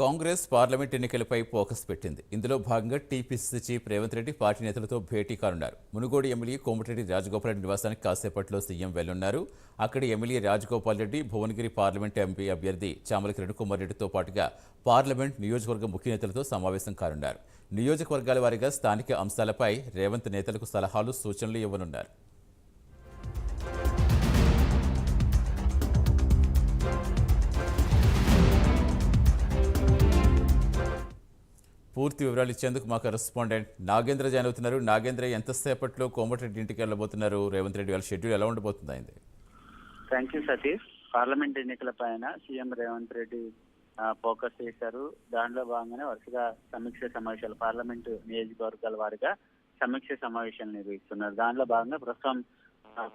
Congress parliament ఎన్నికలపై focus పెట్టింది. ఇందులో భాగంగా TPCC chief Revanth Reddy party నేతలతో భేటీ కానున్నారు. మునుగోడు ఎమ్మెల్యే కోమటిరెడ్డి రాజగోపాల్ రెడ్డి నివాసానికి కాసేపట్లో సీఎం వెళ్లనున్నారు. అక్కడి MLA Rajagopal Reddy, Bhuvanagiri parliament MP అభ్యర్థి చామల కిరణ్ కుమార్ రెడ్డితో పాటుగా పార్లమెంట్ నియోజకవర్గ ముఖ్య నేతలతో సమావేశం కానున్నారు. నియోజకవర్గాల వారీగా స్థానిక అంశాలపై రేవంత్ నేతలకు సలహాలు, సూచనలు ఇవ్వనున్నారు. పూర్తి వివరాలు ఇచ్చేందుకు మా కరెస్పాండెంట్ నాగేంద్ర జాయిన్ అవుతున్నారు. నాగేంద్ర, ఎంతసేపట్లో కోమటిరెడ్డి ఇంటికి వెళ్ళబోతున్నారు రేవంత్ రెడ్డి? వాళ్ళ షెడ్యూల్ ఎలా ఉండబోతుంది అయింది? Thank you Satish. పార్లమెంట్ ఎన్నికల పైన సీఎం రేవంత్ రెడ్డి ఫోకస్ చేశారు. దానిలో భాగంగానే వరుసగా సమీక్ష సమావేశాలు, పార్లమెంటు నియోజకవర్గాల వారిగా సమీక్ష సమావేశాలు నిర్వహిస్తున్నారు. దానిలో భాగంగా ప్రస్తుతం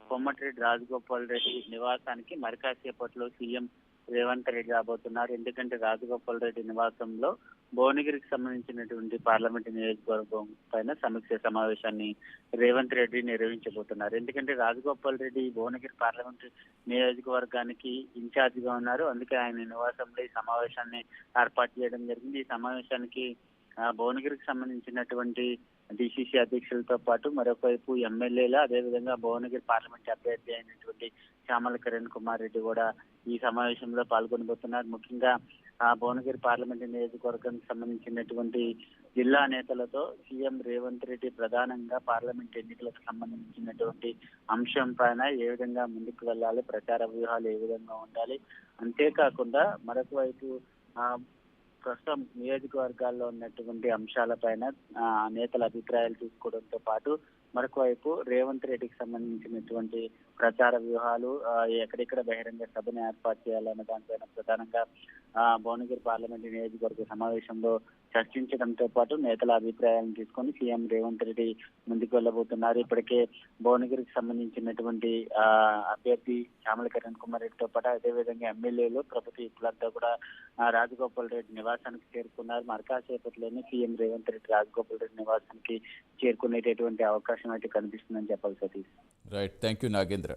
కోమటిరెడ్డి రాజగోపాల్ రెడ్డి నివాసానికి మరి కాసేపట్లో సీఎం రేవంత్ రెడ్డి రాబోతున్నారు. ఎందుకంటే రాజగోపాల్ రెడ్డి నివాసంలో భువనగిరికి సంబంధించినటువంటి పార్లమెంట్ నియోజకవర్గం పైన సమీక్ష సమావేశాన్ని రేవంత్ రెడ్డి నిర్వహించబోతున్నారు. ఎందుకంటే రాజగోపాల్ రెడ్డి భువనగిరి పార్లమెంట్ నియోజకవర్గానికి ఇన్ఛార్జ్ గా ఉన్నారు. అందుకే ఆయన నివాసంలో ఈ సమావేశాన్ని ఏర్పాటు చేయడం జరిగింది. ఈ సమావేశానికి భువనగిరికి సంబంధించినటువంటి డిసిసి అధ్యక్షులతో పాటు మరొక వైపు ఎమ్మెల్యేలు, అదేవిధంగా భువనగిరి పార్లమెంట్ అభ్యర్థి అయినటువంటి చామల కిరణ్ కుమార్ రెడ్డి కూడా ఈ సమావేశంలో పాల్గొనబోతున్నారు. ముఖ్యంగా భువనగిరి పార్లమెంట్ నియోజకవర్గానికి సంబంధించినటువంటి జిల్లా నేతలతో సీఎం రేవంత్ రెడ్డి ప్రధానంగా పార్లమెంట్ ఎన్నికలకు సంబంధించినటువంటి అంశం పైన ఏ విధంగా ముందుకు వెళ్ళాలి, ప్రచార వ్యూహాలు ఏ విధంగా ఉండాలి, అంతేకాకుండా మరొక వైపు ప్రస్తుతం నియోజకవర్గాల్లో ఉన్నటువంటి అంశాలపైన నేతల అభిప్రాయాలు తీసుకోవడంతో పాటు మరొక వైపు రేవంత్ రెడ్డికి సంబంధించినటువంటి ప్రచార వ్యూహాలు, ఎక్కడెక్కడ బహిరంగ సభను ఏర్పాటు చేయాలన్న దానిపైన ప్రధానంగా భువనగిరి పార్లమెంట్ నియోజకవర్గ సమావేశంలో చర్చించడంతో పాటు నేతల అభిప్రాయాలను తీసుకొని సీఎం రేవంత్ రెడ్డి ముందుకు వెళ్ళబోతున్నారు. ఇప్పటికే భువనగిరికి సంబంధించినటువంటి అభ్యర్థి చామల కిరణ్ కుమార్ రెడ్డితో పాటు అదేవిధంగా ఎమ్మెల్యేలు, ప్రభుత్వ ఇప్పులంతా కూడా రాజగోపాల్ రెడ్డి నివాసానికి చేరుకున్నారు. మరకాసేపట్లోనే సీఎం రేవంత్ రెడ్డి రాజగోపాల్ రెడ్డి నివాసానికి చేరుకునేటటువంటి అవకాశం అయితే కనిపిస్తుందని చెప్పాలి Satish. Right, thank you Nagendra.